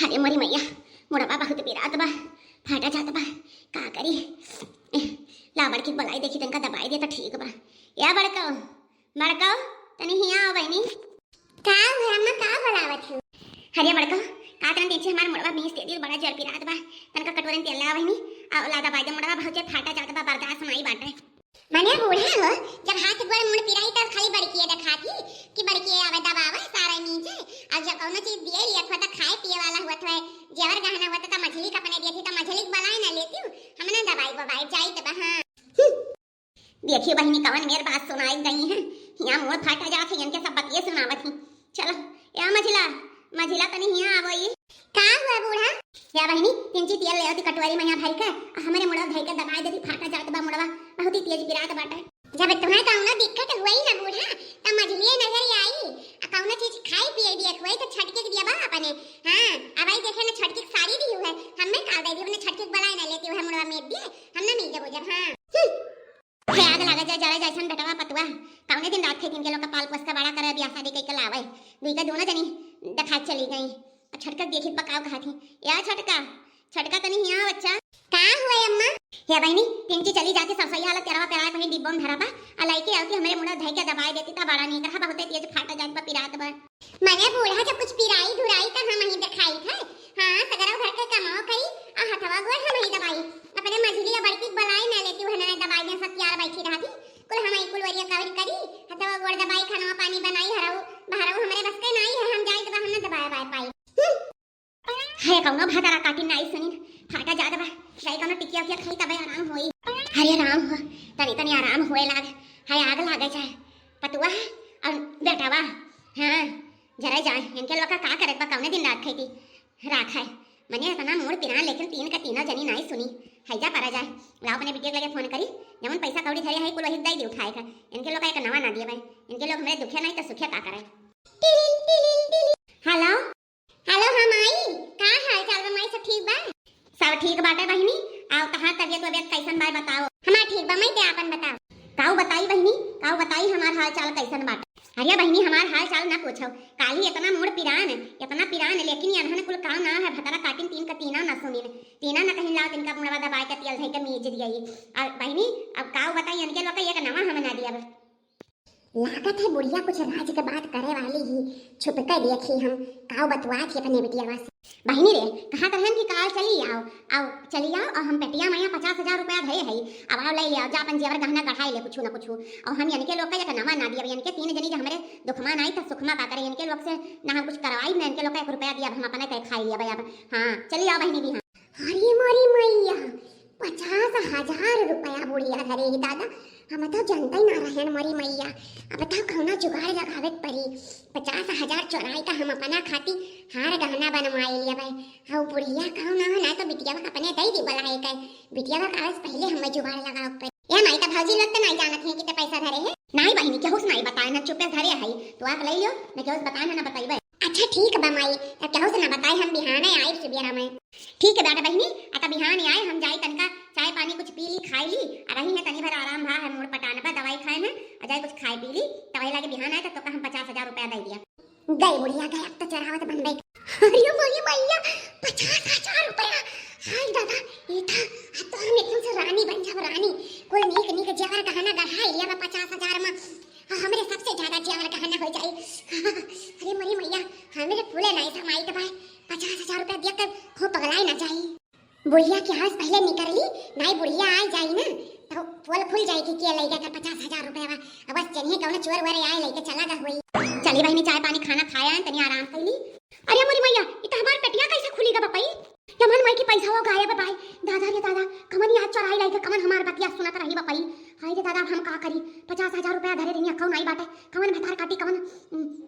अरे मोरी मैया मोड़बा बहुत पिरात बा फाटा जात बा का करी ला बड़की बलाई देखी तनका दबाई दे तो ठीक बा। या बड़काओ बड़काओ तनी हिया आओ बहनी का है अम्मा का बोलावत हूँ। अरे बड़काओ का तन तेजी हमार मोड़बा बीस तेजी बड़ा जड़ पिरात बा तनका कटोरन तेल ला बहनी आ ला दबाई दे मोड़बा बहुत फाटा जात बा बर्दाश्त नहीं बाटे। मने बूढ़ा हो जब हाथ गोड़ मुड़ पिराई तब खाली बड़की दिखाती कि बड़की आवे दबावा सारा नीचे अब जब कौनो चीज दिए लिया था खाए पिए वाला हुआ था जेवर गहना हुआ था मछली का पने दिए थी तो मछली बनाई ना लेती हूँ हमने दवाई बवाई जाई तो हां देखिए बहनी कवन मेर बात सुनाई गई है यहां मोर फाटा जात है इनके सब बतिए सुनावत ही। चलो या मझिला मझिला तनी हिया आवई का हुआ बूढ़ा या बहनी तिंची तेल ले आती कटोरी में यहां भर के हमरे मुड़वा धई के दबाई देती फाटा जात बा मुड़वा बहुत ही तेज पिरात बाटे। जब तुम्हें कौनो दिक्कत हुई ना बूढ़ा त मझलिए नजर आई कौनो चीज खाई पिए देख हुई तो छटके के दिया बा अपने हां अब आई देखे ना छटके की साड़ी दी है हमें काल दे दी अपने छटके बलाई ना लेती है मुड़वा में दिए हमने मिल जब जब हां आग लगा जा जरा जैसन बेटवा पतवा कौने दिन रात थे दिन के लोग का पाल पोस का बड़ा करे ब्याह शादी कई के लावे दुई का दोनों जनी दखा चली गई छटका देखी पकाव कहा थी या छटका छटका तनी हिया बच्चा का हुआ अम्मा हे बहनी पिंकी चली जाती सब सही हालत तेरा पेरा कहीं डिब्बों में धरा बा अलाई के आती हमरे मुंडा धई के दबाई देती ता बड़ा नहीं कहा बहुत तेज फाटा जात बा पिरात बा मने बूढ़ा जब कुछ पिराई धुराई त हम ही दिखाई थे हां सगरा घर के कमाओ करी आ हथवा गोर हम ही दबाई अपने मझली बड़की बलाई ना लेती हने दबाई दे सब यार बैठी रहती कुल हम ही कुल वरिया कवर करी हथवा गोर दबाई खाना पानी बनाई हराऊ बहराऊ हमरे बस के नहीं है हम जाई तो हमने दबाया बाय पाई है कौनो भातारा काटी नाई सुनी फाटा जात बा जाई कौनो टिकिया के खाई तबे आराम होई। हरे राम हो तनी तनी आराम होए लाग है आग लागे जाए पतुआ और बेटावा हां जरा जाए इनके लोग का करे बा कौने दिन रात खाई थी राख है मने इतना मोड़ पिना लेकिन तीन का तीना जनी नाई सुनी हैजा परा जाए लाओ अपने बिटिया लगे फोन करी जमन पैसा कौड़ी धरे है कुल वही दई दे उठाए का इनके लोग का एक नवा ना दिए भाई इनके लोग हमरे दुखे नहीं तो सुखे का करे। हेलो हेलो हम आई का हाल चाल बा माई सब ठीक बा सब ठीक बाटे बहिनी आओ कहां तबियत कैसन बा बताओ हमार ठीक बा मैं ते आपन बताओ काऊ बताई बहिनी काऊ बताई हमार हाल चाल कैसन बाटे। अरे बहिनी हमार हाल चाल ना पूछो काली इतना मुड़ पिरान लेकिन यहां कुल काम ना है भतरा काटिन तीन का तीना ना सुनी तीना ना कहीं लाओ तिनका मुड़वा दबाई का तेल धई के मीज दियई और बहिनी अब काऊ बताई इनके लोग एक नवा हम ना दिया लागत है बुढ़िया कुछ राज के बात करे वाली ही छुप कर देखी हम काऊ बतवा थी अपने बिटिया से बहिनी रे कहा कहन कि काल चली आओ चली आओ और हम पेटिया में 50,000 रुपया धरे है अब आओ ले आओ जा अपन जेवर गहना गढ़ाई ले कुछ ना कुछ और हम इनके लोग का एक नवा ना दिया इनके तीन जनी जो हमरे दुखमा नहीं था सुखमा पा करे इनके लोग से ना हम कुछ करवाई ना इनके लोग का 1 रुपया दिया हम अपने कहीं खाई लिया भाई अब हां चली आओ बहिनी भी हां अरे मोरी मैया 50,000 रुपया बुढ़िया धरे ही दादा हम तो जानते ही ना रहन मरी मैया अब तो कौना जुगाड़ लगावे पड़ी 50,000 चोराई का हम अपना खाती हार गहना बनवाई लिया भाई हाउ बुढ़िया कहू ना तो बिटिया का अपने दई दी बलाए के बिटिया का कागज पहले हम जुगाड़ लगाओ पे या नहीं तो भौजी लोग तो नहीं जानत है कितने पैसा धरे है नहीं बहिनी केहू नहीं बताए ना चुपे धरे है तो आप ले लो मैं केहू बताए ना बताइबे अच्छा ठीक बा माई तब केहू ना बताए हम बिहाने आई सुबेरा में ठीक है बेटा बहिनी आता बिहान आए हम जाई तनका चाय पानी कुछ पी ली खाई ली रही है तनी भर आराम भा है मोड़ पटान पर दवाई खाए में अजय कुछ खाई पी ली दवाई लाके बिहान आए तो हम 50,000 रुपया दे दिया गई बुढ़िया गए अब तो चढ़ावत बन गई अरे मोरी मैया 50,000 रुपया हाय दादा ये था अब तो हम एकदम से रानी बन जाब रानी कोई नीक जेवर गहना गढ़ाई लिया 50,000 में हमरे सबसे ज्यादा जेवर गहना हो जाई अरे मोरी मैया हमरे फूले नहीं समाई तो भाई 50,000 रुपया देख कर हो पगलाई ना जाई बुढ़िया की हाथ पहले निकल ली नहीं बुढ़िया आ जाई ना तो फूल फूल जाएगी के लेगा कर 50,000 रुपया अब बस चलिए कौन चोर वोर आए लेके चला गा हुई चली बहनी चाय पानी खाना खाया तनी आराम कर ली। अरे मोरी मैया ये तो हमार पेटिया कैसे खुलेगा बपाई कमन माई की पैसा हो गायब बाई दादा रे दादा कमन याद चोराई लाई कमन हमार बतिया सुनत रही बपाई हाय रे दादा हम का करी 50,000 रुपया धरे रही अकाउंट नहीं बाटे कमन भतार काटी कमन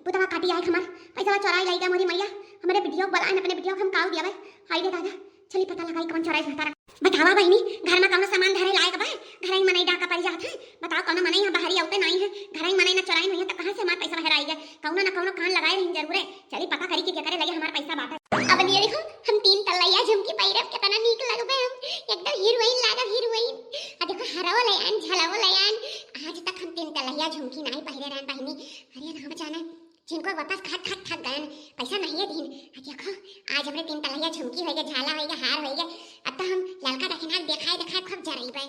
पुतवा काटी आई हमार पैसा चोराई लाई गा मोरी मैया हमारे वीडियो बनाए अपने वीडियो हम काऊ दिया हाय रे दादा चली पता लगाई कौन चोराई भतार बतावा बहिनी घर में कौन सामान धरे लायक बा घर ही मनाई डाका पड़ जात है बताओ कौन मनाई है बाहरी आउते नहीं है घर ही मनाई ना चोराई नहीं है तो कहां से हमार पैसा बहराई गया कौन ना कौन कान लगाए रही जरूर है चली पता करी कि क्या करे लगे हमार पैसा बाटा अब ये देखो हम 3 तलैया झुमकी पैरब कितना नीक लगबे हम एकदम हीरोइन लागब हीरोइन आ देखो हराओ लयान झलाओ लयान आज तक हम 3 तलैया झुमकी नहीं पहिरे रहन बहिनी अरे राम जाने जिनको वापस खात खात थक गए पैसा नहीं है दिन देखो आज हमरे 3 तलैया झुमकी होई गए, झाला होई गए, हार होई गए। अब तो हम ललका दखना देखाए देखाए खूब जरई बे।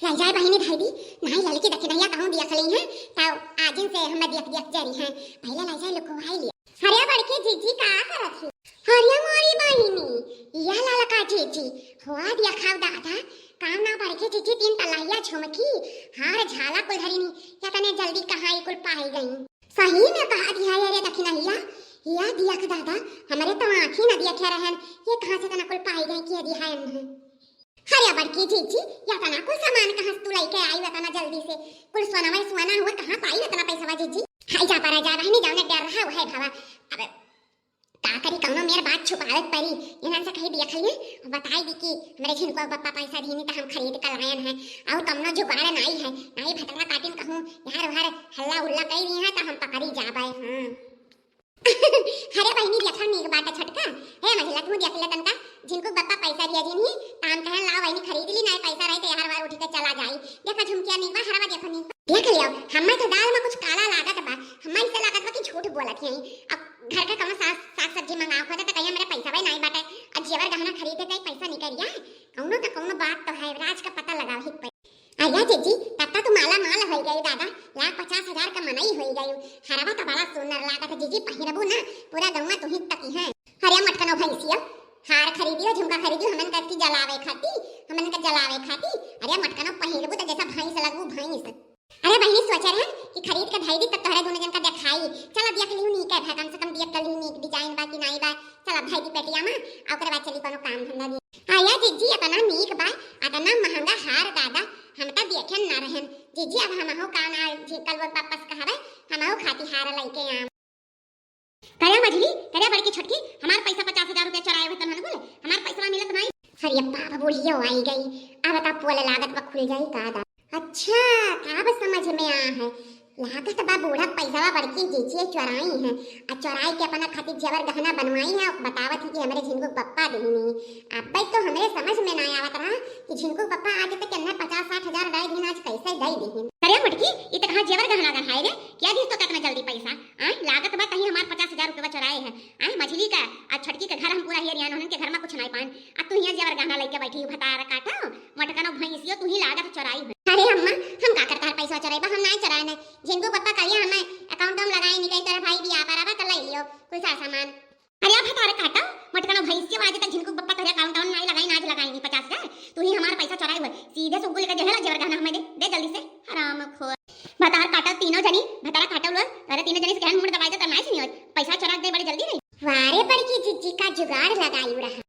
लई जाए बहिनी भाईदी, नहीं ललकी दखनैया कहूं दिया खली है, तब आजिन से हम दिया जरी है। पहले लई जाए लुकवाई लिया। हरिया बड़की जीजी का करत थी? हरिया मोरी बहिनी, या ललका जीजी, हुआ दिया खाव दादा। काम ना बड़की जीजी 3 तलैया झुमकी, हार झाला कुल धरी नी, या तने जल्दी कहां कुल पाई गई। सही में कहा दिया रे दखनैया, या दिया के दादा, हमारे तो आंखी न दिया क्या रहन, ये कहां से तना कुल पाई गई कि दिया है इन्हें। हरिया बड़की जीजी, या तना कुल सामान कहां से तू लेके आई तना जल्दी से, कुल सोना हुआ कहां पाई तना पैसा जीजी। हाय जा पारा जा बहिनी, जाने डर रहा है भावा। अब का करी कौनो मेर बात छुपावत परी, इनन से कही दिया खलिए बताई दी कि हमरे झिनको पप्पा पैसा दीनी त हम खरीद कर लायन है, और तमनो जुगाड़ नहीं है, नहीं भटका काटिन कहूं यार हर हल्ला उल्ला कई दी है त हम पकड़ी जाबे। हां हरे बहिनी देखा नीक बाटा छटका हे महिला तू देख ले तनका, जिनको बप्पा पैसा दिया जिनी काम कहन ला बहिनी खरीद ली, नहीं पैसा रहे तो यार बार उठ के चला जाई। देखा झुमकिया नीक बा, हरवा देखो नीक देख लियो। हम्मे तो दाल में कुछ काला लागत बा, हम्मे से लागत बा कि झूठ बोलत है। अब घर का कम साग सब्जी मंगाओ खोता तो कहिया मेरे पैसा भाई नहीं बाटे, अब जेवर गहना खरीदे कई पैसा निकलिया कौनो तो कौनो बात तो है, राज का पता लगाओ हित पे। आया जीजी तब तो माला माल हो गई दादा, 1,50,000 का मनई हो गई। हरवा तो बड़ा सुंदर लागत जीजी, पहिरबू ना पूरा गौवा तू ही तकी है। हरिया मटकनो भैंसिया हार खरीदियो, झुमका खरीदियो, हमन का जलावे खाती, हमन का जलावे खाती। अरे मटकनो पहिरबू तो जैसा भैंस लगबू भैंस। अरे बहिनी सोचा रहे कि खरीद के भाई दी तब तोहरे दोनों जन का देखाई, चल अब देख लियो नीक है, कम से कम देख कर लियो नीक डिजाइन बा कि नहीं बा, चल अब भाई दी पेटिया में आ ओकरे बाद चली कोनो काम धंधा दी। आया जीजी अतना नीक बा, अतना महंगा हार दादा, हम त देखे ना रहन जीजी। अब हम हो काना जी कल वो वापस कहबे हम हो खाती हार लेके आम। कया मझली करे बड़की छोटकी, हमार पैसा 50,000 रुपया चुराए हुए तन बोले, हमार पैसा मिलत नहीं। अरे बाप बुढ़िया आई गई, अब त पोले लागत बा खुल जाई का दा। अच्छा अब समझ में आ है, लागत बा बूढ़ा पैसा बड़की जीजी चुराई है, आ चुराई के अपना खातिर जेवर गहना बनवाई है, बतावत है कि हमरे झिनको पप्पा देनी। अब तो हमरे समझ में ना आवत रहा कि झिनको पप्पा आज तक कितना 50-60,000 दे दिन, आज कैसे दे देहिन। अरे मटकी ये तो कहां जेवर गहना गहाए रे, क्या दी तो कितना जल्दी पैसा आ लागत बा कहीं हमार 50,000 रुपया चुराए है। आ मछली का आ छटकी के घर हम पूरा हिरियान होन के घर में कुछ नहीं पान, आ तू यहां जेवर गहना लेके बैठी भतार काटा मटकनो भैंसियो तू ही लागत चुराई है। अरे अम्मा हम का करता पैसा चुराई बा, हम नहीं चुराए ने, जिनको पप्पा करिया हमें अकाउंट में लगाई नहीं कहीं तेरा भाई भी आ पारा बा तो ले लियो कोई सा सामान। अरे आप भतार काटा मटकनो भैंसियो आज तक जिनको पप्पा तेरे अकाउंट में नहीं लगाई, आज लगाई नहीं 50,000, तू ही हमारा पैसा चुराई हुए, सीधे सुगुल के जेहला जेवर गहना हमें दे जल्दी से हराम खोर। भतार काटा तीनों जनी भतार काटा लो, अरे तीनों जनी से कहन मुंह दबाई दे त नहीं सुनियो, पैसा चुरा दे बड़ी जल्दी नहीं। वारे बड़की जीजी का जुगाड़ लगाई रहा।